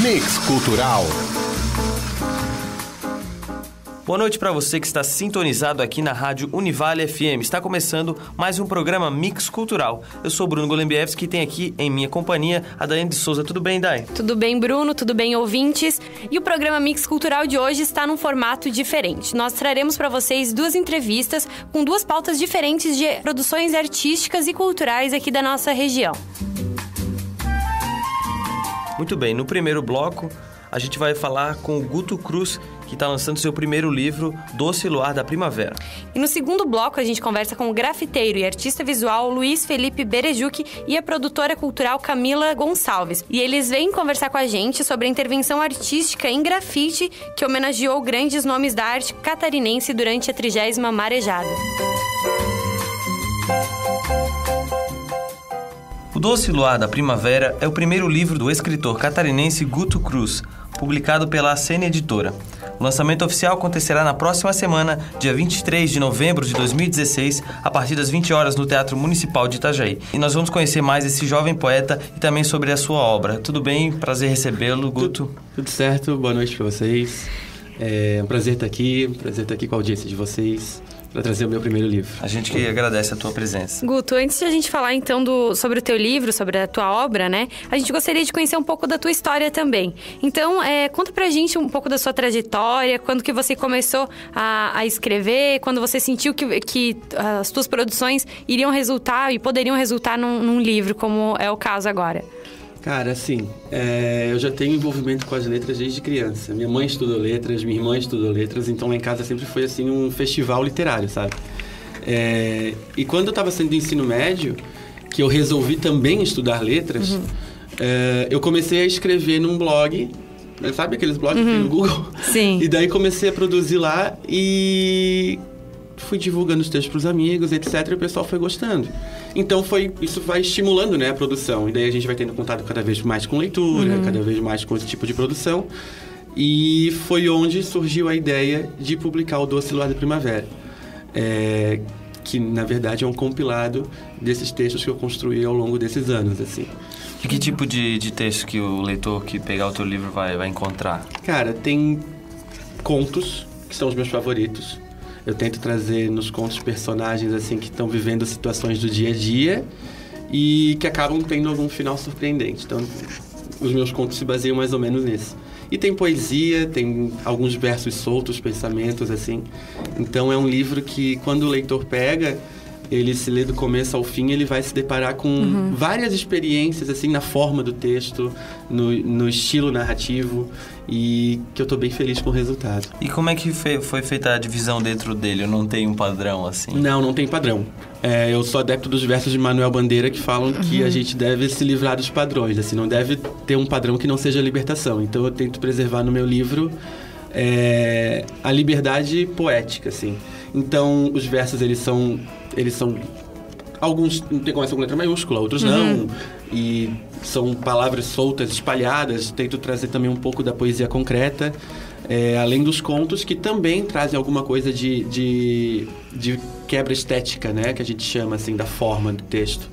Mix Cultural. Boa noite para você que está sintonizado aqui na Rádio Univale FM. Está começando mais um programa Mix Cultural. Eu sou Bruno Golembiewski e tem aqui em minha companhia a Daiane de Souza. Tudo bem, Dai? Tudo bem, Bruno? Tudo bem, ouvintes? E o programa Mix Cultural de hoje está num formato diferente. Nós traremos para vocês duas entrevistas com duas pautas diferentes de produções artísticas e culturais aqui da nossa região. Muito bem, no primeiro bloco a gente vai falar com o Guto Cruz, que está lançando seu primeiro livro, Doce Luar da Primavera. E no segundo bloco, a gente conversa com o grafiteiro e artista visual Luiz Felipe Berejuc e a produtora cultural Camila Gonçalves. E eles vêm conversar com a gente sobre a intervenção artística em grafite que homenageou grandes nomes da arte catarinense durante a 30ª Marejada. O Doce Luar da Primavera é o primeiro livro do escritor catarinense Guto Cruz, publicado pela ACN Editora. O lançamento oficial acontecerá na próxima semana, dia 23 de novembro de 2016, a partir das 20 horas no Teatro Municipal de Itajaí. E nós vamos conhecer mais esse jovem poeta e também sobre a sua obra. Tudo bem? Prazer recebê-lo, Guto. Tudo certo, boa noite para vocês. É um prazer estar aqui com a audiência de vocês, para trazer o meu primeiro livro. A gente que agradece a tua presença. Guto, antes de a gente falar então sobre o teu livro, sobre a tua obra, né? A gente gostaria de conhecer um pouco da tua história também. Então, conta pra gente um pouco da sua trajetória, quando que você começou a escrever, quando você sentiu que as tuas produções iriam resultar e poderiam resultar num livro, como é o caso agora. Cara, assim, eu já tenho envolvimento com as letras desde criança. Minha mãe estudou letras, minha irmã estudou letras, então lá em casa sempre foi, assim, um festival literário, sabe? E quando eu estava saindo do ensino médio, que eu resolvi também estudar letras, eu comecei a escrever num blog, sabe aqueles blogs que tem no Google? Sim. E daí comecei a produzir lá e fui divulgando os textos para os amigos, etc, e o pessoal foi gostando. Então isso vai estimulando, né, a produção. E daí a gente vai tendo contato cada vez mais com leitura, cada vez mais com esse tipo de produção. E foi onde surgiu a ideia de publicar o Doce Luar da Primavera. Que, na verdade, é um compilado desses textos que eu construí ao longo desses anos, assim. E que tipo de texto que o leitor que pegar o teu livro vai encontrar? Cara, tem contos, que são os meus favoritos. Eu tento trazer nos contos personagens assim que estão vivendo situações do dia a dia e que acabam tendo algum final surpreendente. Então, os meus contos se baseiam mais ou menos nisso. E tem poesia, tem alguns versos soltos, pensamentos, assim. Então, é um livro que, quando o leitor pega, ele se lê do começo ao fim, ele vai se deparar com várias experiências, assim, na forma do texto, no estilo narrativo, e que eu tô bem feliz com o resultado. E como é que foi feita a divisão dentro dele? Eu não tenho um padrão, assim? Não tem padrão. Eu sou adepto dos versos de Manuel Bandeira que falam que a gente deve se livrar dos padrões, assim, não deve ter um padrão que não seja a libertação. Então, eu tento preservar no meu livro a liberdade poética, assim. Então, os versos, eles são alguns começam com letra maiúscula, outros não. E são palavras soltas, espalhadas. Tento trazer também um pouco da poesia concreta. Além dos contos, que também trazem alguma coisa de quebra estética, né? Que a gente chama, assim, da forma do texto.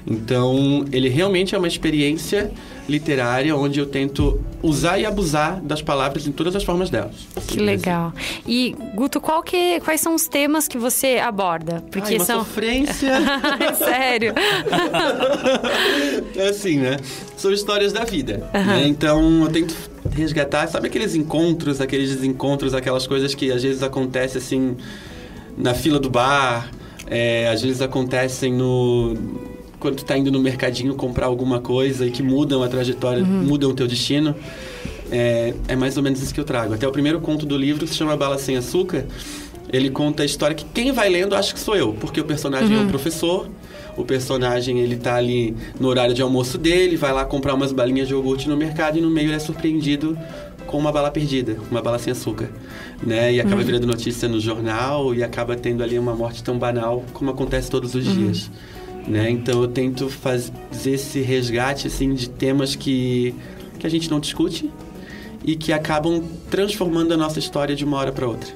Então, ele realmente é uma experiência literária onde eu tento usar e abusar das palavras em todas as formas delas. Que legal. E, Guto, quais são os temas que você aborda? Porque uma sofrência. Sério? Assim, né? São histórias da vida. Né? Então, eu tento resgatar, sabe aqueles encontros, aqueles desencontros, aquelas coisas que às vezes acontecem, assim, na fila do bar, às vezes acontecem quando tu tá indo no mercadinho comprar alguma coisa e que mudam a trajetória, mudam o teu destino. É mais ou menos isso que eu trago. Até o primeiro conto do livro, que se chama Bala Sem Açúcar, ele conta a história que quem vai lendo acha que sou eu, porque o personagem é um professor, o personagem ele tá ali no horário de almoço dele, vai lá comprar umas balinhas de iogurte no mercado e no meio ele é surpreendido com uma bala perdida, uma bala sem açúcar, né? E acaba virando notícia no jornal e acaba tendo ali uma morte tão banal como acontece todos os dias. Né? Então eu tento fazer esse resgate, assim, de temas que a gente não discute e que acabam transformando a nossa história de uma hora para outra.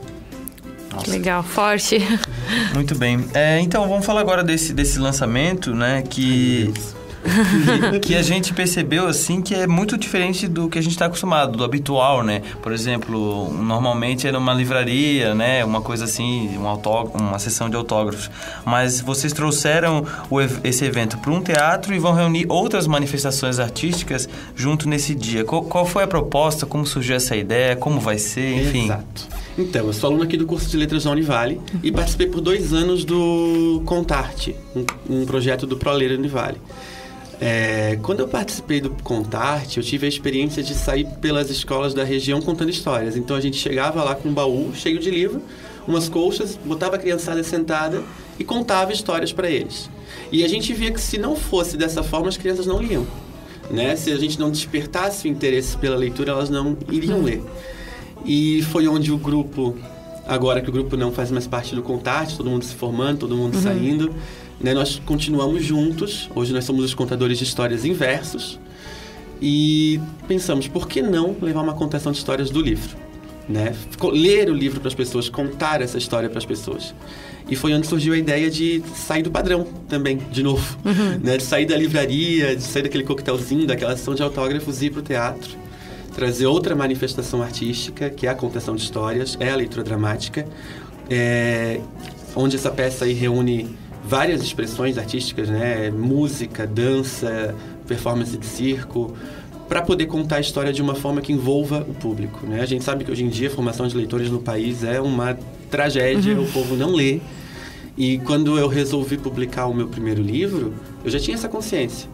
Que legal, forte. Muito bem. Então, vamos falar agora desse lançamento, né? Que que a gente percebeu, assim, que é muito diferente do que a gente está acostumado, do habitual, né? Por exemplo, normalmente é numa livraria, né? Uma coisa assim, uma sessão de autógrafos. Mas vocês trouxeram esse evento para um teatro e vão reunir outras manifestações artísticas junto nesse dia. Qual foi a proposta? Como surgiu essa ideia? Como vai ser? Enfim. Exato. Então, eu sou aluno aqui do curso de Letras da Univale e participei por 2 anos do Contarte, um projeto do ProLer Univale. Quando eu participei do Contarte, eu tive a experiência de sair pelas escolas da região contando histórias. Então, a gente chegava lá com um baú cheio de livro, umas colchas, botava a criançada sentada e contava histórias para eles. E a gente via que se não fosse dessa forma, as crianças não liam, né? Se a gente não despertasse o interesse pela leitura, elas não iriam ler. E foi onde o grupo, agora que o grupo não faz mais parte do Contarte, todo mundo se formando, todo mundo saindo, né, nós continuamos juntos. Hoje nós somos os contadores de histórias em versos. E pensamos, por que não levar uma contação de histórias do livro? Né? Ler o livro para as pessoas, contar essa história para as pessoas. E foi onde surgiu a ideia de sair do padrão também, de novo. Né? De sair da livraria, de sair daquele coquetelzinho, daquela sessão de autógrafos e ir para o teatro. Trazer outra manifestação artística, que é a contação de histórias, é a leitura dramática, onde essa peça aí reúne várias expressões artísticas, né? Música, dança, performance de circo, para poder contar a história de uma forma que envolva o público, né? A gente sabe que hoje em dia a formação de leitores no país é uma tragédia, o povo não lê. E quando eu resolvi publicar o meu primeiro livro, eu já tinha essa consciência.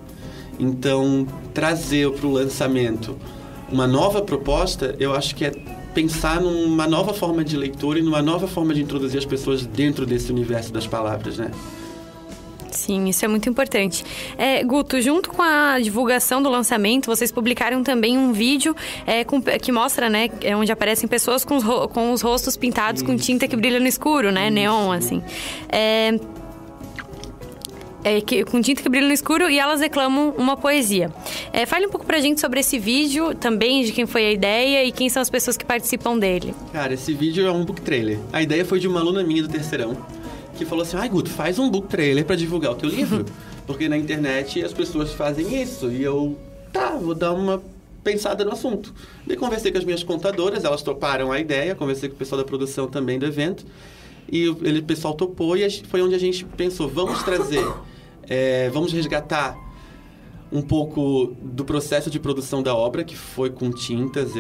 Então, trazer para o lançamento uma nova proposta, eu acho que é pensar numa nova forma de leitura e numa nova forma de introduzir as pessoas dentro desse universo das palavras, né? Sim, isso é muito importante. Guto, junto com a divulgação do lançamento, vocês publicaram também um vídeo que mostra, né, onde aparecem pessoas com os rostos pintados com tinta que brilha no escuro, né, neon, assim. Com tinta que brilha no escuro, e elas declamam uma poesia. Fale um pouco pra gente sobre esse vídeo também, de quem foi a ideia e quem são as pessoas que participam dele. Cara, esse vídeo é um book trailer. A ideia foi de uma aluna minha do terceirão, que falou assim, Guto, faz um book trailer pra divulgar o teu livro. Porque na internet as pessoas fazem isso. E eu, vou dar uma pensada no assunto. Daí conversei com as minhas contadoras, elas toparam a ideia, conversei com o pessoal da produção também do evento. E o pessoal topou e foi onde a gente pensou, vamos trazer, vamos resgatar um pouco do processo de produção da obra, que foi com tintas.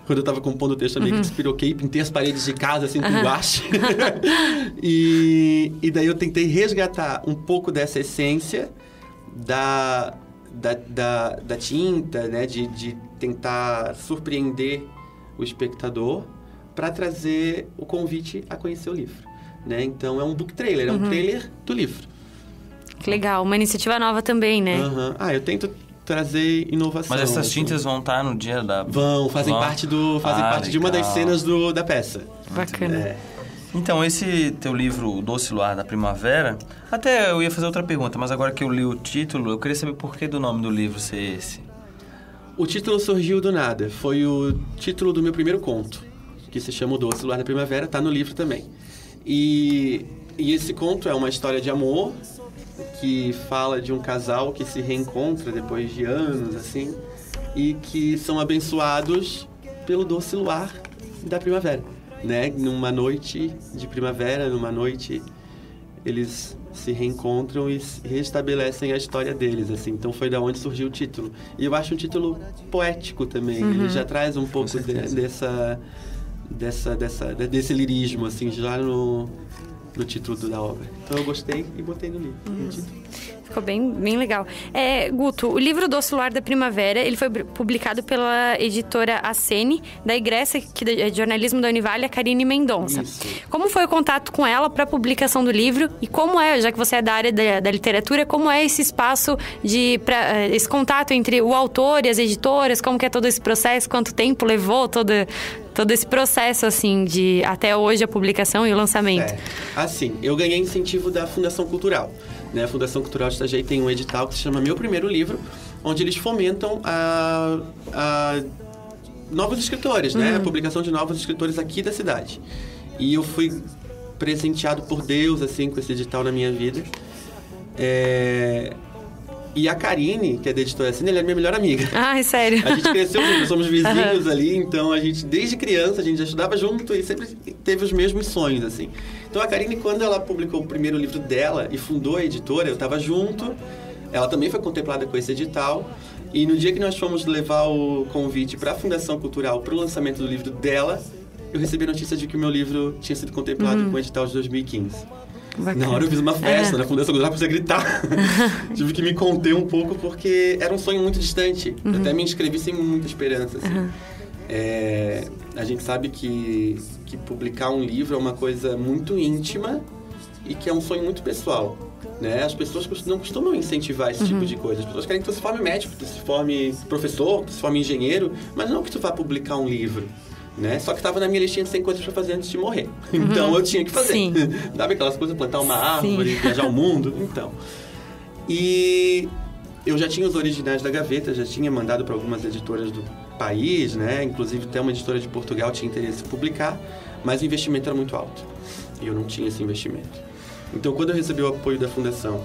Quando eu estava compondo o texto, eu meio que despiroquei, pintei as paredes de casa, assim, com guache. E daí eu tentei resgatar um pouco dessa essência da tinta, né? De tentar surpreender o espectador, para trazer o convite a conhecer o livro, né? Então, é um book trailer, é um trailer do livro. Que legal, uma iniciativa nova também, né? Eu tento trazer inovação. Mas essas tintas vão estar no dia da... Fazem parte de uma das cenas da peça. Bacana. Então, esse teu livro, O Doce Luar da Primavera, até eu ia fazer outra pergunta, mas agora que eu li o título, eu queria saber por que do nome do livro ser esse. O título surgiu do nada, foi o título do meu primeiro conto, que se chama O Doce Luar da Primavera, tá no livro também. E esse conto é uma história de amor, que fala de um casal que se reencontra depois de anos, assim, e que são abençoados pelo doce luar da primavera, né? Numa noite de primavera, numa noite, eles se reencontram e restabelecem a história deles, assim. Então foi da onde surgiu o título. E eu acho um título poético também. Ele já traz um pouco desse lirismo, assim, já no título da obra. Então eu gostei e botei no livro. Ficou bem legal. Guto, o livro Doce Luar da Primavera, ele foi publicado pela editora Acene, da egressa de jornalismo da Univale, a Karine Mendonça. Isso. Como foi o contato com ela para a publicação do livro? E como já que você é da área da literatura, como é esse espaço, esse contato entre o autor e as editoras? Como que é todo esse processo? Quanto tempo levou todo esse processo, assim, de até hoje a publicação e o lançamento? Assim, eu ganhei incentivo da Fundação Cultural. Né? A Fundação Cultural de Itajaí tem um edital que se chama Meu Primeiro Livro, onde eles fomentam a novos escritores, né? A publicação de novos escritores aqui da cidade. E eu fui presenteado por Deus, assim, com esse edital na minha vida. E a Karine, que é da Editora Sene, ela é minha melhor amiga. Ah, sério? A gente cresceu juntos, somos vizinhos ali, então a gente, desde criança, a gente já estudava junto e sempre teve os mesmos sonhos, assim. Então a Karine, quando ela publicou o primeiro livro dela e fundou a editora, eu estava junto, ela também foi contemplada com esse edital, e no dia que nós fomos levar o convite para a Fundação Cultural para o lançamento do livro dela, eu recebi a notícia de que o meu livro tinha sido contemplado com o edital de 2015. Bacana. Na hora eu fiz uma festa na Fundação Cultural, precisava gritar. Tive que me conter um pouco porque era um sonho muito distante. Eu até me inscrevi sem muita esperança. Assim. A gente sabe que publicar um livro é uma coisa muito íntima e que é um sonho muito pessoal. Né? As pessoas não costumam incentivar esse tipo de coisa. As pessoas querem que tu se forme médico, que tu se forme professor, que tu se forme engenheiro, mas não que tu vá publicar um livro. Né? Só que estava na minha listinha de 100 coisas para fazer antes de morrer. Então eu tinha que fazer. Sabe aquelas coisas, plantar uma árvore, viajar o mundo? Então. E eu já tinha os originais da gaveta, já tinha mandado para algumas editoras do país, né? Inclusive até uma editora de Portugal tinha interesse em publicar, mas o investimento era muito alto. E eu não tinha esse investimento. Então quando eu recebi o apoio da fundação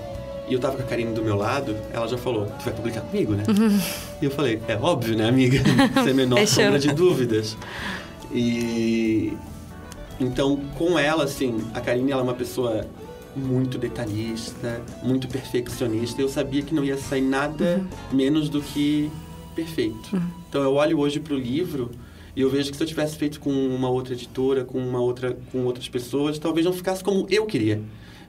e eu tava com a Karine do meu lado, ela já falou, tu vai publicar comigo, né? E eu falei, é óbvio, né, amiga? Sem a menor sombra de dúvidas. E então, com ela, assim, a Karine, ela é uma pessoa muito detalhista, muito perfeccionista. Eu sabia que não ia sair nada menos do que perfeito. Então, eu olho hoje pro livro e eu vejo que se eu tivesse feito com uma outra editora, com outras pessoas, talvez não ficasse como eu queria.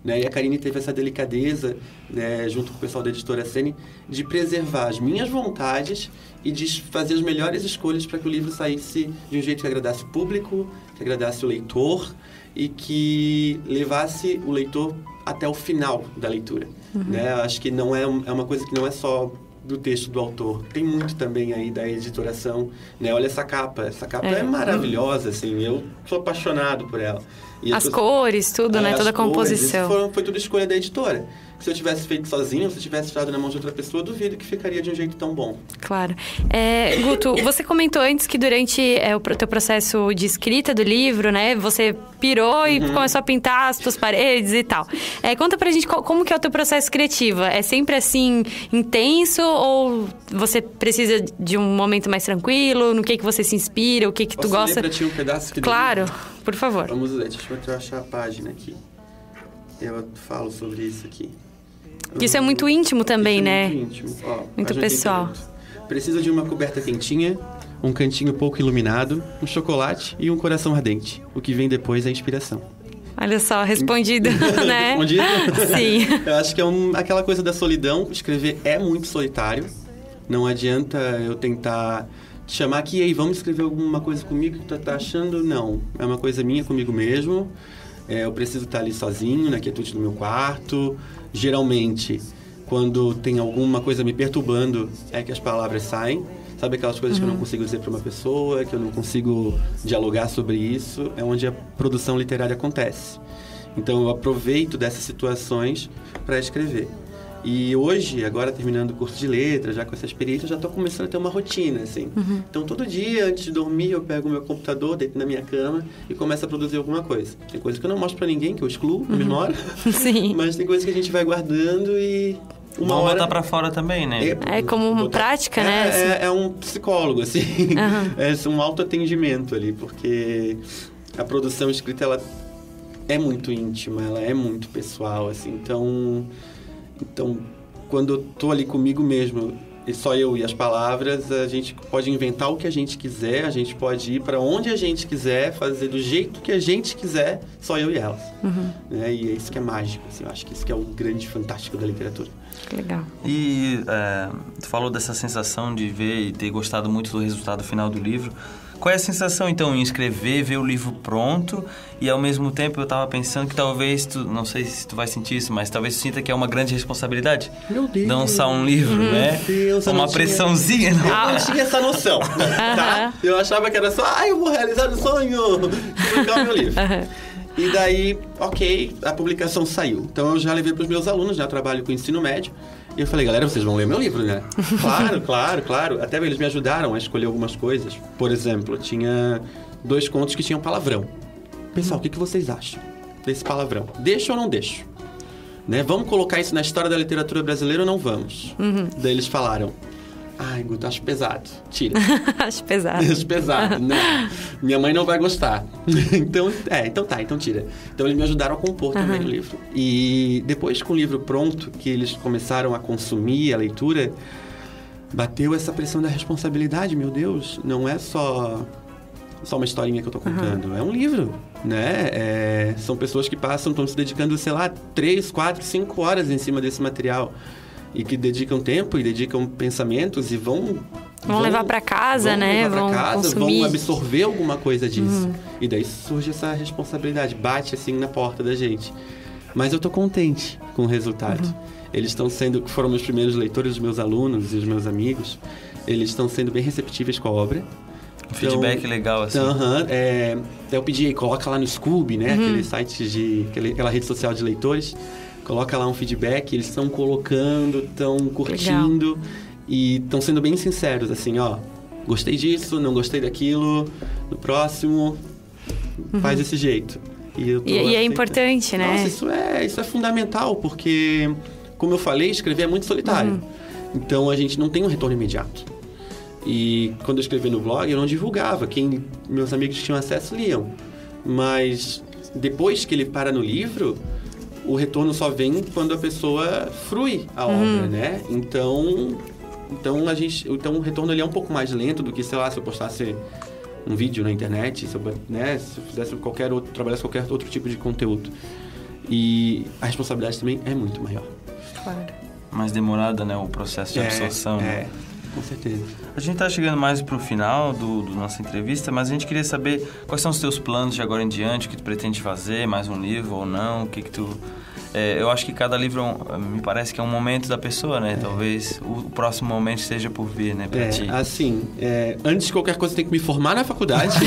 Né? E a Karine teve essa delicadeza, né, junto com o pessoal da Editora Sene, de preservar as minhas vontades e de fazer as melhores escolhas para que o livro saísse de um jeito que agradasse o público, que agradasse o leitor e que levasse o leitor até o final da leitura. Né? Acho que não é uma coisa que não é só do texto do autor. Tem muito também aí da editoração, né? Olha essa capa. Essa capa é maravilhosa, assim. Eu sou apaixonado por ela. E as cores, tudo, né? Toda a composição. Foi tudo escolha da editora. Se eu tivesse feito sozinho, se eu tivesse estado na mão de outra pessoa, eu duvido que ficaria de um jeito tão bom. Claro. Guto, você comentou antes que durante o teu processo de escrita do livro, né? Você pirou e começou a pintar as tuas paredes e tal. Conta pra gente como que é o teu processo criativo. É sempre assim, intenso? Ou você precisa de um momento mais tranquilo? No que você se inspira? O que tu gosta? Posso ler pra ti um pedaço que Claro, por favor. Vamos ler. Deixa eu achar a página aqui. Eu falo sobre isso aqui. Que isso é muito íntimo também, né? Muito íntimo. Ó, muito pessoal. Precisa de uma coberta quentinha, um cantinho pouco iluminado, um chocolate e um coração ardente. O que vem depois é a inspiração. Olha só, respondido, né? Respondido? Sim. Eu acho que é aquela coisa da solidão. Escrever é muito solitário. Não adianta eu tentar te chamar aqui, aí vamos escrever alguma coisa comigo que tu tá achando? Não. É uma coisa minha comigo mesmo. Eu preciso estar ali sozinho, na quietude do meu quarto. Geralmente, quando tem alguma coisa me perturbando, é que as palavras saem. Sabe aquelas coisas que eu não consigo dizer para uma pessoa, que eu não consigo dialogar sobre isso? É onde a produção literária acontece. Então, eu aproveito dessas situações para escrever. E hoje, agora terminando o curso de letras, já com essa experiência, eu já estou começando a ter uma rotina, assim. Então, todo dia, antes de dormir, eu pego o meu computador, deito na minha cama e começo a produzir alguma coisa. Tem coisa que eu não mostro para ninguém, que eu excluo na mesma hora. Sim. Mas tem coisa que a gente vai guardando e uma hora... botar para fora também, né? É como uma prática, né? É um psicólogo, assim. É um autoatendimento ali, porque a produção escrita, ela é muito íntima, ela é muito pessoal, assim. Então, quando eu tô ali comigo mesmo, e só eu e as palavras, a gente pode inventar o que a gente quiser, a gente pode ir para onde a gente quiser, fazer do jeito que a gente quiser, só eu e elas. Né? E é isso que é mágico, assim, eu acho que isso que é o grande fantástico da literatura. Legal. E tu falou dessa sensação de ver e ter gostado muito do resultado final do livro. Qual é a sensação, então, em escrever, ver o livro pronto e, ao mesmo tempo, eu estava pensando que talvez tu, não sei se tu vai sentir isso, mas talvez tu sinta que é uma grande responsabilidade. Meu Deus! Lançar um livro, né? Deus, uma pressãozinha. Eu não tinha essa noção, tá? Eu achava que era só, eu vou realizar o sonho de publicar o meu livro. E daí, ok, a publicação saiu. Então, eu já levei para os meus alunos, já trabalho com ensino médio. E eu falei, galera, vocês vão ler meu livro, né? Claro. Até eles me ajudaram a escolher algumas coisas. Por exemplo, tinha 2 contos que tinham palavrão. Pessoal, o que vocês acham desse palavrão? Deixo ou não deixo? né? Vamos colocar isso na história da literatura brasileira ou não vamos? Daí eles falaram... Ai, Guto, acho pesado. Tira. Acho pesado. Acho pesado. Não. Minha mãe não vai gostar. Então tira. Então eles me ajudaram a compor também o livro. E depois, com o livro pronto, que eles começaram a consumir a leitura, bateu essa pressão da responsabilidade. Meu Deus, não é só uma historinha que eu tô contando. É um livro, né? São pessoas que estão se dedicando, sei lá, 3, 4, 5 horas em cima desse material. E que dedicam tempo e dedicam pensamentos e vão levar para casa, né? Vão consumir. Vão absorver alguma coisa disso. E daí surge essa responsabilidade, bate assim na porta da gente. Mas eu tô contente com o resultado. Eles foram meus primeiros leitores, os meus alunos e os meus amigos. Eles estão sendo bem receptíveis com a obra. Um feedback legal, assim. Eu pedi, coloca lá no Scoob, né? Aquele site aquela rede social de leitores. Coloca lá um feedback, eles estão colocando, estão curtindo. Legal. E estão sendo bem sinceros, assim, ó. Gostei disso, não gostei daquilo. No próximo, faz desse jeito. E é importante, né? Nossa, isso é fundamental, porque, como eu falei, escrever é muito solitário. Então, a gente não tem um retorno imediato. E quando eu escrevi no blog, eu não divulgava. Meus amigos que tinham acesso liam. Mas depois que ele para no livro... O retorno só vem quando a pessoa frui a obra, né? Então o retorno ele é um pouco mais lento do que, sei lá, se eu postasse um vídeo na internet, se eu fizesse trabalhasse qualquer outro tipo de conteúdo. E a responsabilidade também é muito maior. Claro. Mais demorada, né? O processo de absorção. Com certeza. A gente está chegando mais para o final do nossa entrevista, mas a gente queria saber quais são os teus planos de agora em diante, o que tu pretende fazer, mais um livro ou não, o que tu... eu acho que cada livro, me parece que é um momento da pessoa, né? Talvez o próximo momento esteja por vir, né, para ti. Assim, antes de qualquer coisa, eu tenho que me formar na faculdade.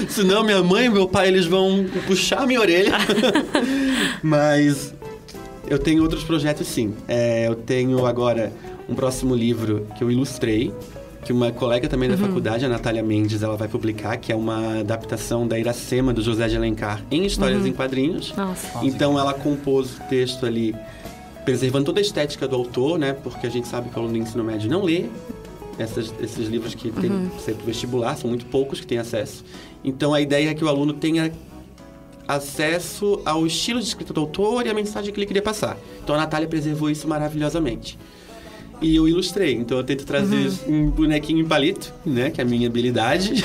Senão minha mãe e meu pai, eles vão puxar a minha orelha. Mas eu tenho outros projetos, sim. Eu tenho agora um próximo livro que eu ilustrei, que uma colega também da faculdade, a Natália Mendes, ela vai publicar, que é uma adaptação da Iracema, do José de Alencar, em histórias em quadrinhos. Nossa. Então, ela compôs o texto ali, preservando toda a estética do autor, né? Porque a gente sabe que o aluno do ensino médio não lê esses livros que tem sempre vestibular, são muito poucos que têm acesso. Então, a ideia é que o aluno tenha acesso ao estilo de escrita do autor e a mensagem que ele queria passar. Então, a Natália preservou isso maravilhosamente. E eu ilustrei, então eu tento trazer um bonequinho em palito, né, que é a minha habilidade.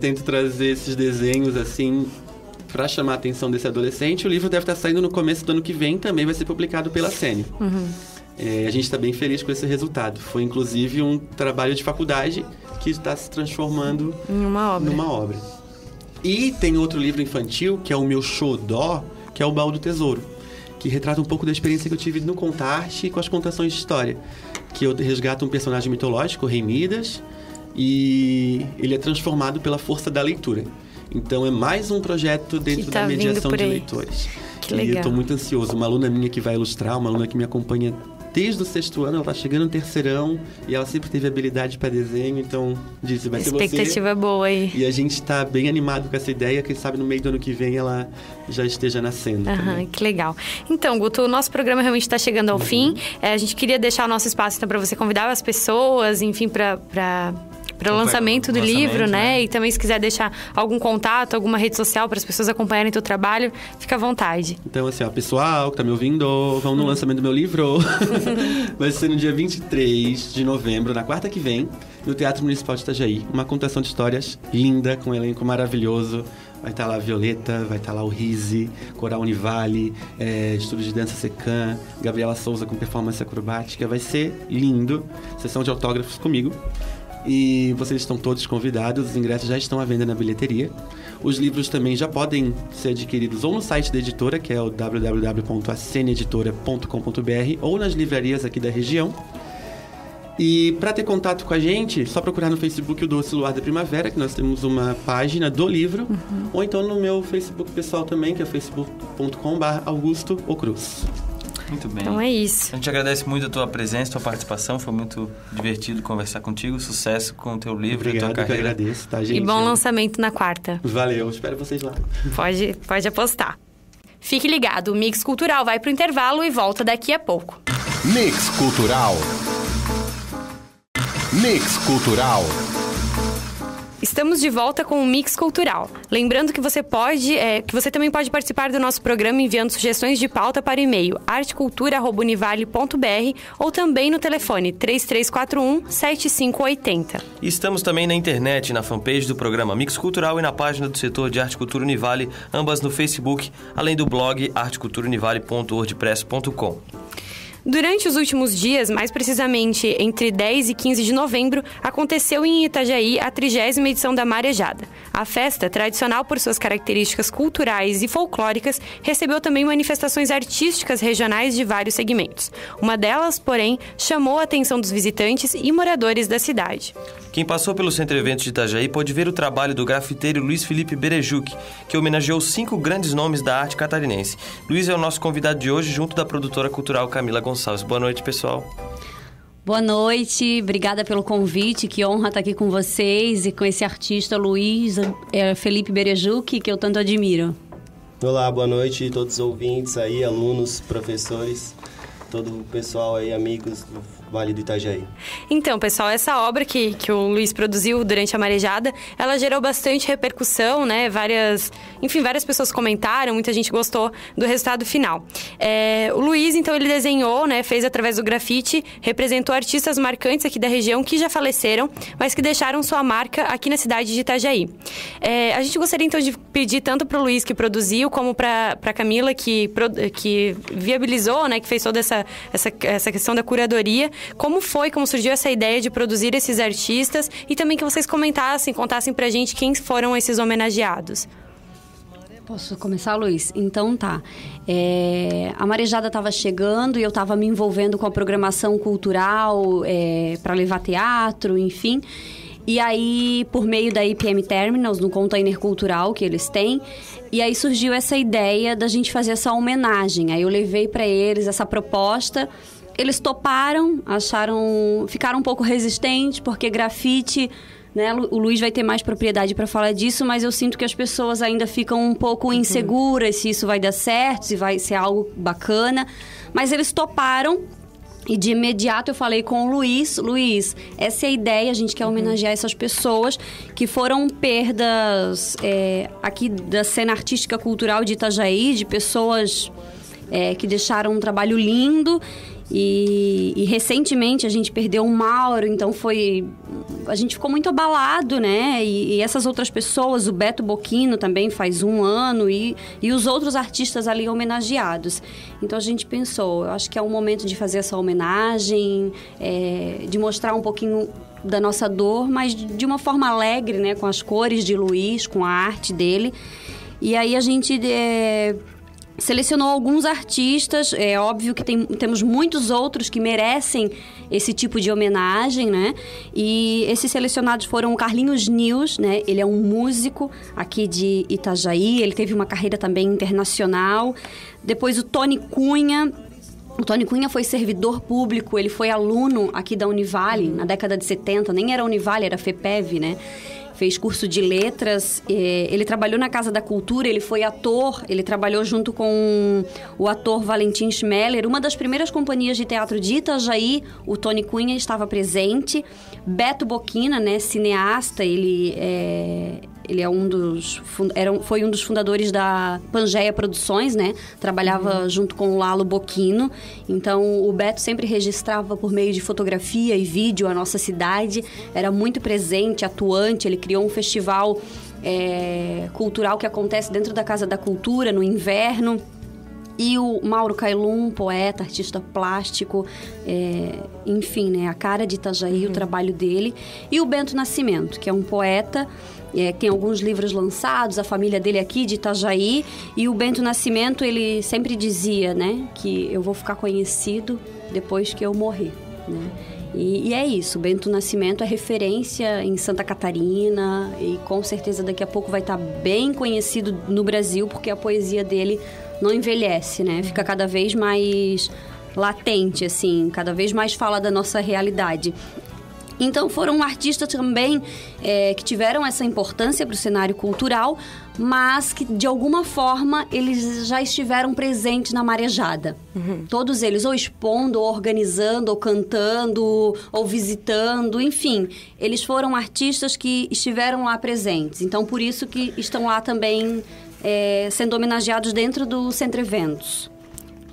Tento trazer esses desenhos, assim, para chamar a atenção desse adolescente. O livro deve estar saindo no começo do ano que vem, também vai ser publicado pela Sene. A gente está bem feliz com esse resultado. Foi, inclusive, um trabalho de faculdade que está se transformando em uma obra. E tem outro livro infantil, que é o meu xodó, que é o Baú do Tesouro, que retrata um pouco da experiência que eu tive no Contarte com as contações de história. Que eu resgato um personagem mitológico, o Rei Midas, e ele é transformado pela força da leitura. Então, é mais um projeto dentro da mediação de leitores. Que legal. E eu estou muito ansioso. Uma aluna minha que vai ilustrar, uma aluna que me acompanha desde o 6º ano, ela está chegando no 3º e ela sempre teve habilidade para desenho, então disse, vai ser você. Expectativa boa aí. E a gente está bem animado com essa ideia, quem sabe no meio do ano que vem ela já esteja nascendo. Que legal. Então, Guto, o nosso programa realmente está chegando ao fim. A gente queria deixar o nosso espaço então, para você convidar as pessoas, enfim, para o lançamento do livro, né? E também se quiser deixar algum contato, alguma rede social para as pessoas acompanharem teu trabalho, fica à vontade. Então, assim, ó, pessoal que tá me ouvindo, vão no lançamento do meu livro. Vai ser no dia 23 de novembro, na quarta que vem, no Teatro Municipal de Itajaí. Uma contação de histórias linda, com um elenco maravilhoso. Vai estar lá a Violeta, vai estar lá o Rise, Coral Univale, Estúdio de Dança Secan, Gabriela Souza com performance acrobática. Vai ser lindo. Sessão de autógrafos comigo. E vocês estão todos convidados, os ingressos já estão à venda na bilheteria. Os livros também já podem ser adquiridos ou no site da editora, que é o www.aceneditora.com.br, ou nas livrarias aqui da região. E para ter contato com a gente, só procurar no Facebook o Doce Luar da Primavera, que nós temos uma página do livro, ou então no meu Facebook pessoal também, que é facebook.com/AugustoOCruz. Muito bem. Então é isso. A gente agradece muito a tua presença, a tua participação. Foi muito divertido conversar contigo. Sucesso com o teu livro e a tua carreira. Obrigado, que eu agradeço, tá, gente? E bom lançamento na quarta. Valeu, espero vocês lá. Pode apostar. Fique ligado, o Mix Cultural vai pro intervalo e volta daqui a pouco. Mix Cultural. Mix Cultural. Estamos de volta com o Mix Cultural. Lembrando que você também pode participar do nosso programa enviando sugestões de pauta para o e-mail artecultura@univale.br ou também no telefone 3341-7580. Estamos também na internet, na fanpage do programa Mix Cultural e na página do setor de Arte Cultura Univale, ambas no Facebook, além do blog arteculturaunivale.wordpress.com. Durante os últimos dias, mais precisamente entre 10 e 15 de novembro, aconteceu em Itajaí a 30ª edição da Marejada. A festa, tradicional por suas características culturais e folclóricas, recebeu também manifestações artísticas regionais de vários segmentos. Uma delas, porém, chamou a atenção dos visitantes e moradores da cidade. Quem passou pelo Centro Eventos de Itajaí pôde ver o trabalho do grafiteiro Luiz Felipe Berejuc, que homenageou 5 grandes nomes da arte catarinense. Luiz é o nosso convidado de hoje, junto da produtora cultural Camila Gonçalves. Boa noite, pessoal. Boa noite, obrigada pelo convite, que honra estar aqui com vocês e com esse artista Luiz Felipe Berejuc, que eu tanto admiro. Olá, boa noite a todos os ouvintes aí, alunos, professores, todo o pessoal aí, amigos do Vale do Itajaí. Então, pessoal, essa obra que o Luiz produziu durante a Marejada, ela gerou bastante repercussão, né? Várias pessoas comentaram, muita gente gostou do resultado final. O Luiz, então, ele desenhou, né? Fez através do grafite, representou artistas marcantes aqui da região que já faleceram, mas que deixaram sua marca aqui na cidade de Itajaí. A gente gostaria, então, de pedir tanto para o Luiz, que produziu, como para a Camila, que viabilizou, né? Que fez toda essa questão da curadoria. Como surgiu essa ideia de produzir esses artistas e também que vocês contassem pra gente quem foram esses homenageados. Posso começar, Luiz? Então tá. A Marejada estava chegando e eu estava me envolvendo com a programação cultural para levar teatro, enfim. E aí, por meio da IPM Terminals, no container cultural que eles têm, e aí surgiu essa ideia da gente fazer essa homenagem. Aí eu levei para eles essa proposta. Eles toparam, ficaram um pouco resistentes, porque grafite, né? O Luiz vai ter mais propriedade para falar disso, mas eu sinto que as pessoas ainda ficam um pouco inseguras se isso vai dar certo, se vai ser algo bacana. Mas eles toparam e de imediato eu falei com o Luiz, essa é a ideia, a gente quer homenagear essas pessoas que foram perdas aqui da cena artística cultural de Itajaí, de pessoas que deixaram um trabalho lindo. E recentemente a gente perdeu o Mauro, então a gente ficou muito abalado, né? E essas outras pessoas, o Beto Boquino também faz 1 ano e os outros artistas ali homenageados. Então a gente pensou, eu acho que é um momento de fazer essa homenagem, de mostrar um pouquinho da nossa dor, mas de uma forma alegre, né? Com as cores de Luiz, com a arte dele. E aí a gente selecionou alguns artistas, é óbvio que temos muitos outros que merecem esse tipo de homenagem, né? E esses selecionados foram o Carlinhos News, né? Ele é um músico aqui de Itajaí, ele teve uma carreira também internacional. Depois o Tony Cunha. O Tony Cunha foi servidor público, ele foi aluno aqui da Univale na década de 70, nem era Univale, era FEPEV, né? Fez curso de letras, ele trabalhou na Casa da Cultura, ele foi ator, ele trabalhou junto com o ator Valentim Schmeller, uma das primeiras companhias de teatro de Itajaí, o Tony Cunha estava presente. Beto Boquina, né, cineasta, ele foi um dos fundadores da Pangeia Produções, né? Trabalhava junto com o Lalo Boquino. Então, o Beto sempre registrava por meio de fotografia e vídeo a nossa cidade. Era muito presente, atuante. Ele criou um festival cultural que acontece dentro da Casa da Cultura, no inverno. E o Mauro Cailum, poeta, artista plástico, enfim, né? A cara de Itajaí, o trabalho dele. E o Bento Nascimento, que é um poeta... tem alguns livros lançados, a família dele aqui de Itajaí. E o Bento Nascimento, ele sempre dizia, né, que eu vou ficar conhecido depois que eu morrer, né? E é isso, o Bento Nascimento é referência em Santa Catarina e com certeza daqui a pouco vai estar bem conhecido no Brasil, porque a poesia dele não envelhece, né? Fica cada vez mais latente, assim, cada vez mais fala da nossa realidade. Então, foram artistas também que tiveram essa importância para o cenário cultural, mas que, de alguma forma, eles já estiveram presentes na marejada. Todos eles, ou expondo, ou organizando, ou cantando, ou visitando, enfim. Eles foram artistas que estiveram lá presentes. Então, por isso que estão lá também sendo homenageados dentro do Centro Eventos.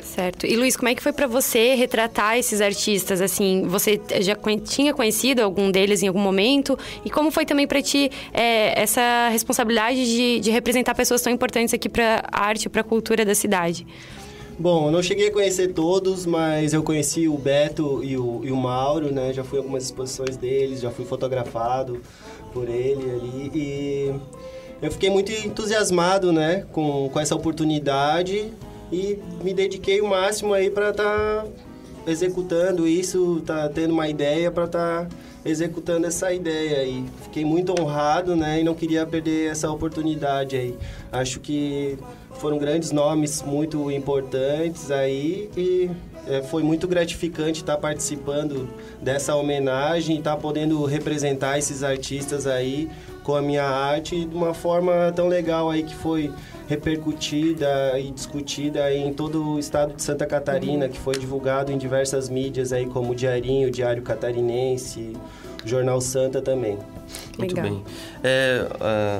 Certo. E, Luiz, como é que foi para você retratar esses artistas? Assim, você já tinha conhecido algum deles em algum momento? E como foi também para ti essa responsabilidade de representar pessoas tão importantes aqui para a arte, para a cultura da cidade? Bom, eu não cheguei a conhecer todos, mas eu conheci o Beto e o Mauro, né? Já fui a algumas exposições deles, já fui fotografado por ele ali. E eu fiquei muito entusiasmado, né? Com essa oportunidade. E me dediquei o máximo aí para estar executando isso, tá tendo uma ideia para estar executando essa ideia. E fiquei muito honrado, né? E não queria perder essa oportunidade aí. Acho que foram grandes nomes muito importantes aí e foi muito gratificante estar participando dessa homenagem, estar podendo representar esses artistas aí com a minha arte de uma forma tão legal aí que foi repercutida e discutida em todo o estado de Santa Catarina, que foi divulgado em diversas mídias aí, como o Diarinho, o Diário Catarinense, o Jornal Santa também. Muito bem.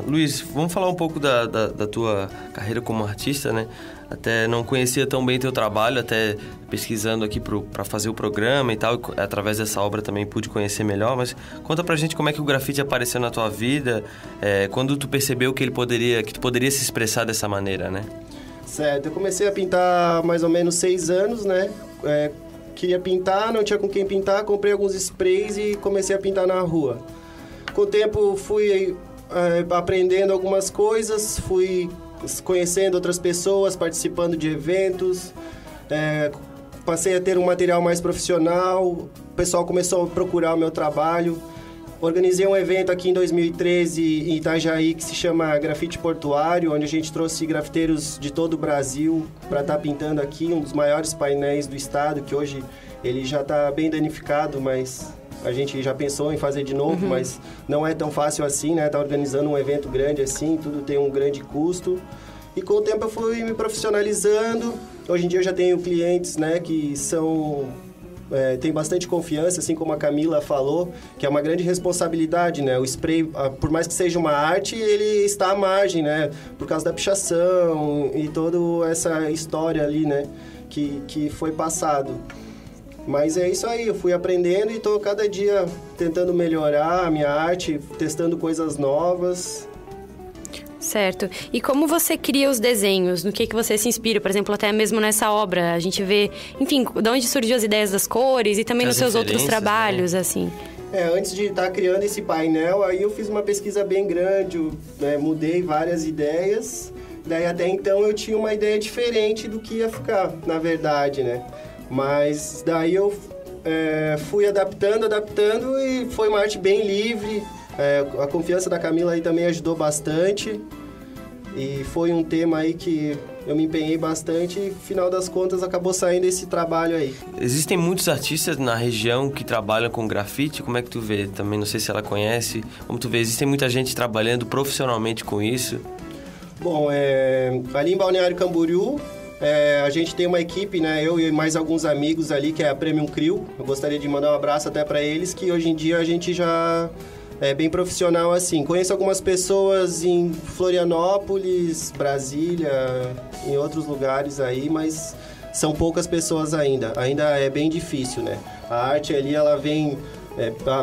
Luiz, vamos falar um pouco da tua carreira como artista, né? Até não conhecia tão bem teu trabalho, até pesquisando aqui para fazer o programa e tal, e através dessa obra também pude conhecer melhor, mas conta pra gente como é que o grafite apareceu na tua vida, quando tu percebeu que tu poderia se expressar dessa maneira, né? Certo, eu comecei a pintar há mais ou menos 6 anos, né? Queria pintar, não tinha com quem pintar, comprei alguns sprays e comecei a pintar na rua. Com o tempo fui aprendendo algumas coisas, fui conhecendo outras pessoas, participando de eventos, passei a ter um material mais profissional, o pessoal começou a procurar o meu trabalho. Organizei um evento aqui em 2013 em Itajaí que se chama Grafite Portuário, onde a gente trouxe grafiteiros de todo o Brasil para estar pintando aqui, um dos maiores painéis do estado, que hoje ele já está bem danificado, mas a gente já pensou em fazer de novo, mas não é tão fácil assim, né? Tá organizando um evento grande assim, tudo tem um grande custo. E com o tempo eu fui me profissionalizando. Hoje em dia eu já tenho clientes, né, que são... tem bastante confiança, assim como a Camila falou, que é uma grande responsabilidade, né? O spray, por mais que seja uma arte, ele está à margem, né? Por causa da pichação e toda essa história ali, né? Que foi passado. Mas é isso aí, eu fui aprendendo e estou cada dia tentando melhorar a minha arte, testando coisas novas. Certo. E como você cria os desenhos? No que você se inspira? Por exemplo, até mesmo nessa obra, a gente vê... Enfim, de onde surgiu as ideias das cores e também nos seus outros trabalhos, né? Assim. Antes de estar criando esse painel, aí eu fiz uma pesquisa bem grande, né, mudei várias ideias. Daí até então eu tinha uma ideia diferente do que ia ficar, na verdade, né? Mas daí eu fui adaptando e foi uma arte bem livre. A confiança da Camila aí também ajudou bastante. E foi um tema aí que eu me empenhei bastante e, final das contas, acabou saindo esse trabalho aí. Existem muitos artistas na região que trabalham com grafite. Como é que tu vê? Também não sei se ela conhece. Como tu vê, existe muita gente trabalhando profissionalmente com isso? Bom, ali em Balneário Camboriú, a gente tem uma equipe, né? Eu e mais alguns amigos ali, que é a Premium Crew. Eu gostaria de mandar um abraço até para eles, que hoje em dia a gente já é bem profissional assim. Conheço algumas pessoas em Florianópolis, Brasília, em outros lugares aí, mas são poucas pessoas ainda. Ainda é bem difícil, né? A arte ali, ela vem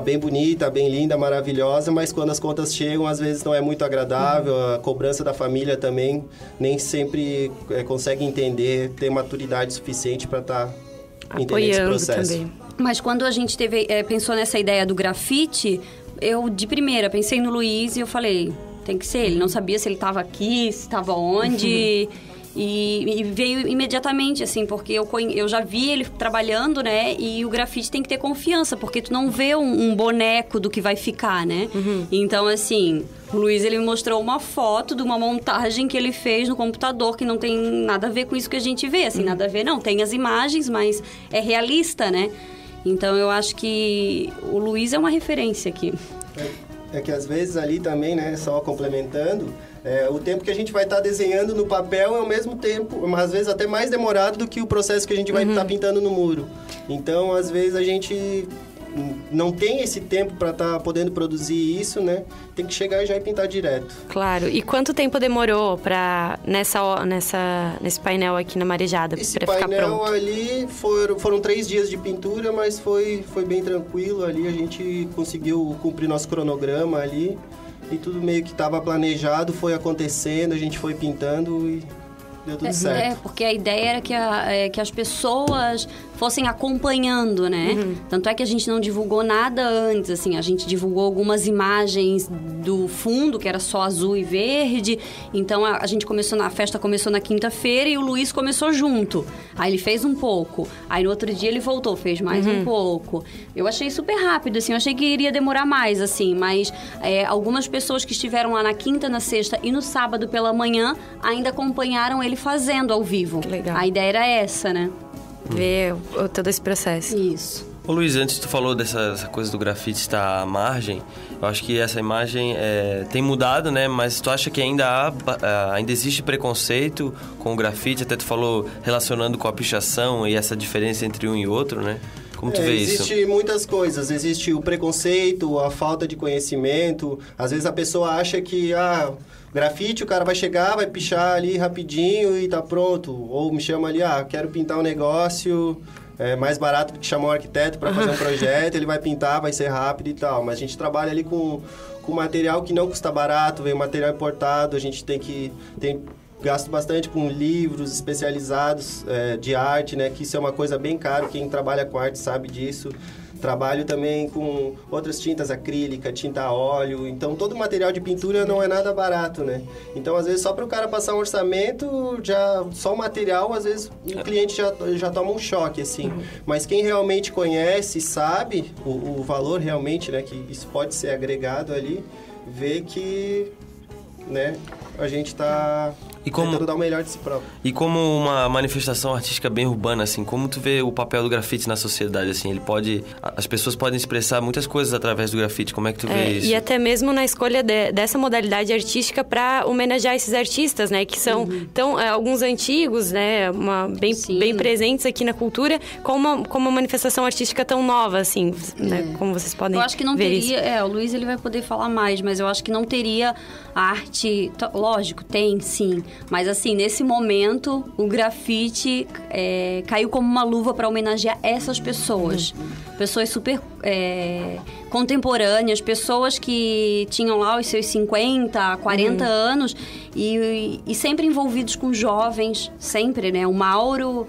bem bonita, bem linda, maravilhosa, mas quando as contas chegam, às vezes não é muito agradável. A cobrança da família também nem sempre consegue entender, ter maturidade suficiente para estar entendendo esse processo. Também. Mas quando a gente pensou nessa ideia do grafite, eu de primeira pensei no Luiz e eu falei, tem que ser ele. Não sabia se ele estava aqui, se estava onde... E veio imediatamente, assim, porque eu já vi ele trabalhando, né? E o grafite tem que ter confiança, porque tu não vê um boneco do que vai ficar, né? Então, assim, o Luiz, ele me mostrou uma foto de uma montagem que ele fez no computador, que não tem nada a ver com isso que a gente vê, assim, nada a ver, não. Tem as imagens, mas é realista, né? Então, eu acho que o Luiz é uma referência aqui. É que às vezes ali também, né, só complementando, o tempo que a gente vai estar desenhando no papel é o mesmo tempo, mas às vezes até mais demorado do que o processo que a gente vai estar pintando no muro. Então, às vezes a gente não tem esse tempo para estar podendo produzir isso, né? Tem que chegar e já ir pintar direto. Claro. E quanto tempo demorou para nesse painel aqui na Marejada para ficar pronto? Esse painel ali foram 3 dias de pintura, mas foi bem tranquilo ali. A gente conseguiu cumprir nosso cronograma ali e tudo meio que estava planejado, foi acontecendo, a gente foi pintando e deu tudo certo. Porque a ideia era que as pessoas fossem acompanhando, né? Tanto é que a gente não divulgou nada antes, assim. A gente divulgou algumas imagens do fundo, que era só azul e verde. Então, a festa começou na quinta-feira e o Luiz começou junto. Aí ele fez um pouco. Aí no outro dia ele voltou, fez mais um pouco. Eu achei super rápido, assim. Eu achei que iria demorar mais, assim. Mas algumas pessoas que estiveram lá na quinta, na sexta e no sábado pela manhã ainda acompanharam ele fazendo ao vivo. Que legal. A ideia era essa, né? Ver todo esse processo. Isso. Ô Luiz, antes tu falou dessa coisa do grafite estar à margem, eu acho que essa imagem tem mudado, né? Mas tu acha que ainda existe preconceito com o grafite? Até tu falou relacionando com a pichação e essa diferença entre um e outro, né? Como tu vê isso? Existe muitas coisas. Existe o preconceito, a falta de conhecimento. Às vezes a pessoa acha que... grafite, o cara vai chegar, vai pichar ali rapidinho e tá pronto. Ou me chama ali, quero pintar um negócio mais barato do que chamar um arquiteto para fazer um projeto, ele vai pintar, vai ser rápido e tal. Mas a gente trabalha ali com material que não custa barato, vem material importado, a gente tem gasto bastante com livros especializados de arte, né? Que isso é uma coisa bem cara, quem trabalha com arte sabe disso. Trabalho também com outras tintas acrílica, tinta a óleo. Então, todo material de pintura não é nada barato, né? Então, às vezes, só para o cara passar um orçamento, só o material, às vezes, o cliente já toma um choque, assim. Mas quem realmente conhece, sabe o valor realmente, né? Que isso pode ser agregado ali, vê que, né? A gente está tentando dar o melhor de si próprio. E como uma manifestação artística bem urbana, assim, como tu vê o papel do grafite na sociedade, assim? As pessoas podem expressar muitas coisas através do grafite, como é que tu vê isso? E até mesmo na escolha dessa modalidade artística para homenagear esses artistas, né? Que são alguns antigos, né? Bem presentes aqui na cultura, com uma manifestação artística tão nova, assim, né? Como vocês podem ver. Eu acho que não teria... o Luiz ele vai poder falar mais, mas eu acho que não teria a arte... Lógico, tem sim. Mas assim, nesse momento, o grafite caiu como uma luva para homenagear essas pessoas. Pessoas super contemporâneas, pessoas que tinham lá os seus 50, 40 anos e sempre envolvidos com jovens, sempre, né? O Mauro...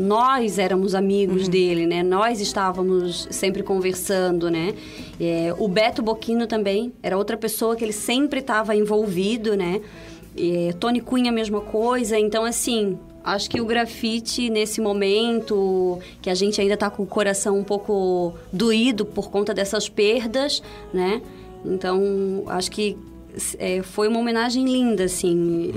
nós éramos amigos dele, né? Nós estávamos sempre conversando, né? O Beto Boquino também era outra pessoa que ele sempre estava envolvido, né? Tony Cunha, a mesma coisa. Então, assim, acho que o grafite, nesse momento, que a gente ainda está com o coração um pouco doído por conta dessas perdas, né? Então, acho que foi uma homenagem linda, assim.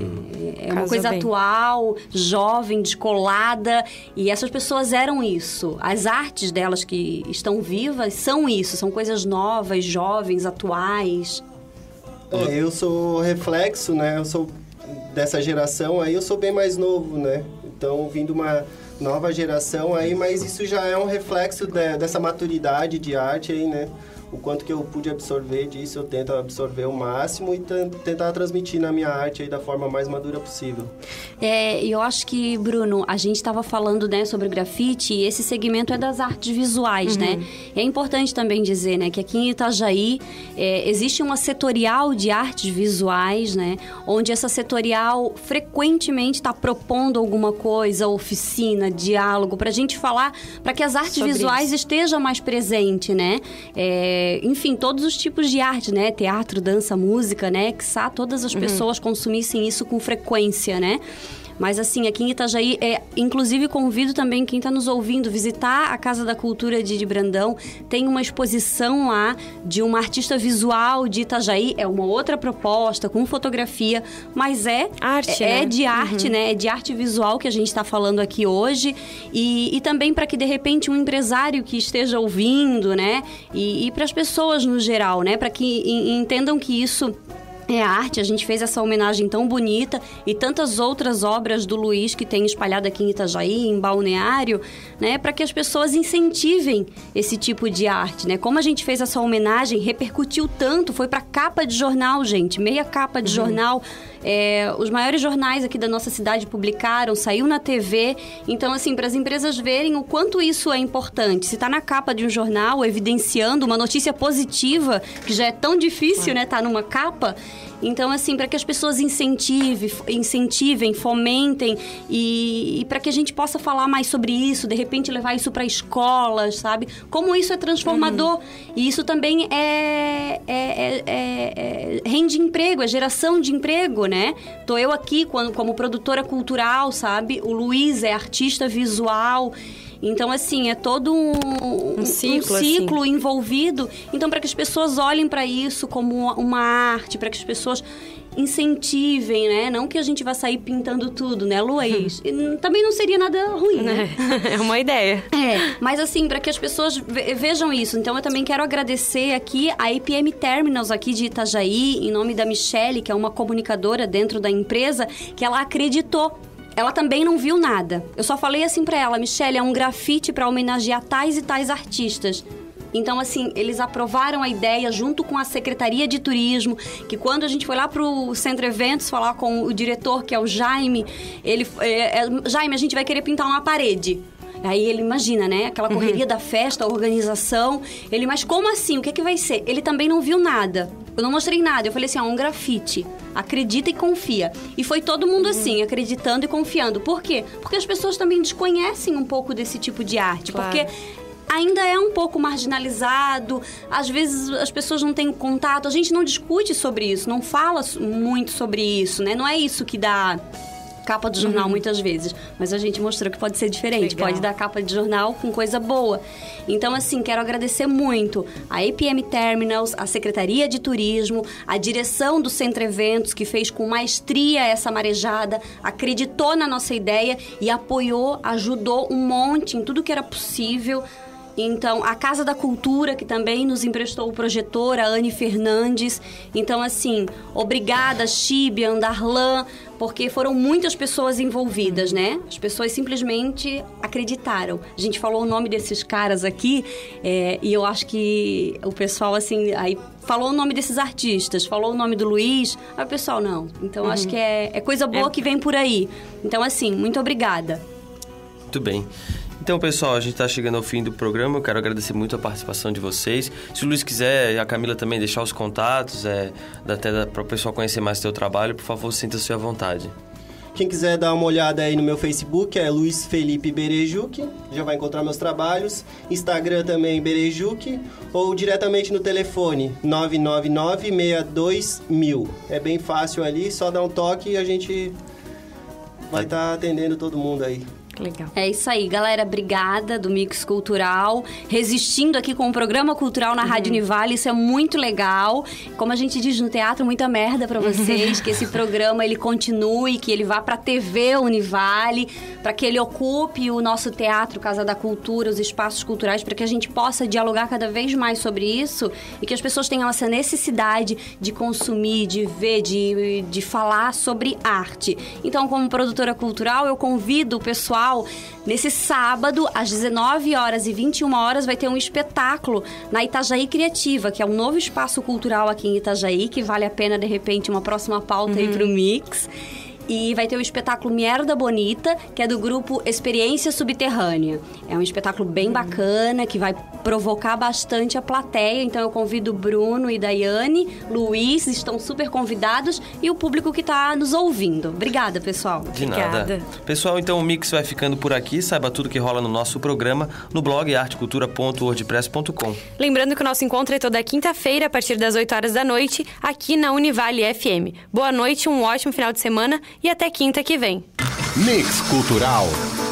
É uma coisa atual, jovem, descolada. E essas pessoas eram isso. As artes delas que estão vivas são isso. São coisas novas, jovens, atuais. Eu sou reflexo, né? Eu sou dessa geração aí, eu sou bem mais novo, né? Então, vindo uma nova geração aí, mas isso já é um reflexo dessa maturidade de arte aí, né? O quanto que eu pude absorver disso, eu tento absorver o máximo e tentar transmitir na minha arte aí da forma mais madura possível. Eu acho que, Bruno, a gente estava falando, né, sobre grafite e esse segmento é das artes visuais, né? E é importante também dizer, né, que aqui em Itajaí existe uma setorial de artes visuais, né? Onde essa setorial frequentemente está propondo alguma coisa, oficina, diálogo, para a gente falar, para que as artes sobre visuais estejam mais presentes, né? Enfim, todos os tipos de arte, né? Teatro, dança, música, né? Que todas as pessoas consumissem isso com frequência, né? Mas assim, aqui em Itajaí, inclusive convido também quem está nos ouvindo, visitar a Casa da Cultura de Brandão. Tem uma exposição lá de uma artista visual de Itajaí, é uma outra proposta, com fotografia, mas arte, né? De arte, né? É de arte visual que a gente está falando aqui hoje. E também para que, de repente, um empresário que esteja ouvindo, né? E para as pessoas no geral, né? Para que entendam que isso é arte. A gente fez essa homenagem tão bonita e tantas outras obras do Luiz que tem espalhado aqui em Itajaí, em Balneário, né? Para que as pessoas incentivem esse tipo de arte, né? Como a gente fez essa homenagem, repercutiu tanto, foi para capa de jornal, gente, meia capa de jornal. Os maiores jornais aqui da nossa cidade publicaram, saiu na TV. Então, assim, para as empresas verem o quanto isso é importante. Se está na capa de um jornal, evidenciando uma notícia positiva, que já é tão difícil, né, tá numa capa. Então, assim, para que as pessoas incentivem, fomentem e para que a gente possa falar mais sobre isso, de repente levar isso para escolas, sabe? Como isso é transformador. E isso também rende emprego, é geração de emprego, né? Tô eu aqui como produtora cultural, sabe? O Luiz é artista visual. Então, assim, é todo um ciclo envolvido. Então, para que as pessoas olhem para isso como uma arte, para que as pessoas incentivem, né? Não que a gente vá sair pintando tudo, né, Luiz? Também não seria nada ruim, né? É uma ideia. Mas assim, para que as pessoas vejam isso. Então, eu também quero agradecer aqui a APM Terminals aqui de Itajaí, em nome da Michele, que é uma comunicadora dentro da empresa, que ela acreditou. Ela também não viu nada. Eu só falei assim pra ela, Michele, é um grafite pra homenagear tais e tais artistas. Então, assim, eles aprovaram a ideia junto com a Secretaria de Turismo, que quando a gente foi lá pro Centro Eventos falar com o diretor, que é o Jaime, Jaime, a gente vai querer pintar uma parede. Aí ele imagina, né? Aquela correria da festa, a organização. Ele, mas como assim? O que é que vai ser? Ele também não viu nada. Eu não mostrei nada. Eu falei assim, um grafite. Acredita e confia. E foi todo mundo assim, acreditando e confiando. Por quê? Porque as pessoas também desconhecem um pouco desse tipo de arte. Claro. Porque ainda é um pouco marginalizado. Às vezes as pessoas não têm contato. A gente não discute sobre isso, não fala muito sobre isso, né? Não é isso que dá capa de jornal muitas vezes, mas a gente mostrou que pode ser diferente. Legal. Pode dar capa de jornal com coisa boa. Então, assim, quero agradecer muito a APM Terminals, a Secretaria de Turismo, a direção do Centro Eventos, que fez com maestria essa marejada, acreditou na nossa ideia e apoiou, ajudou um monte em tudo que era possível. Então, a Casa da Cultura, que também nos emprestou o projetor, a Anne Fernandes. Então, assim, obrigada, Chibian, Darlan, porque foram muitas pessoas envolvidas, né? As pessoas simplesmente acreditaram. A gente falou o nome desses caras aqui, e eu acho que o pessoal, assim, aí falou o nome desses artistas, falou o nome do Luiz, aí o pessoal, não. Então, acho que é coisa boa que vem por aí. Então, assim, muito obrigada. Muito bem. Então, pessoal, a gente está chegando ao fim do programa. Eu quero agradecer muito a participação de vocês. Se o Luiz quiser, e a Camila também, deixar os contatos, até para o pessoal conhecer mais o seu trabalho, por favor, sinta-se à vontade. Quem quiser dar uma olhada aí no meu Facebook é Luiz Felipe Berejuc, já vai encontrar meus trabalhos. Instagram também, Berejuc, ou diretamente no telefone 999-62 É bem fácil ali, só dá um toque e a gente vai estar atendendo todo mundo aí. Legal. É isso aí, galera. Obrigada do Mix Cultural. Resistindo aqui com o programa cultural na Rádio Univale. Isso é muito legal. Como a gente diz no teatro, muita merda pra vocês. Que esse programa, ele continue, que ele vá pra TV Univale, pra que ele ocupe o nosso teatro, Casa da Cultura, os espaços culturais, pra que a gente possa dialogar cada vez mais sobre isso e que as pessoas tenham essa necessidade de consumir, de ver, de falar sobre arte. Então, como produtora cultural, eu convido o pessoal. Nesse sábado, às 19h21, vai ter um espetáculo na Itajaí Criativa, que é um novo espaço cultural aqui em Itajaí, que vale a pena, de repente, uma próxima pauta aí pro Mix. E vai ter o espetáculo Mierda Bonita, que é do grupo Experiência Subterrânea. É um espetáculo bem bacana, que vai provocar bastante a plateia. Então, eu convido o Bruno e Daiane, Luiz, estão super convidados, e o público que está nos ouvindo. Obrigada, pessoal. De nada. Pessoal, então o Mix vai ficando por aqui. Saiba tudo que rola no nosso programa no blog artecultura.wordpress.com. Lembrando que o nosso encontro é toda quinta-feira, a partir das 8h da noite, aqui na Univale FM. Boa noite, um ótimo final de semana e até quinta que vem. Mix Cultural.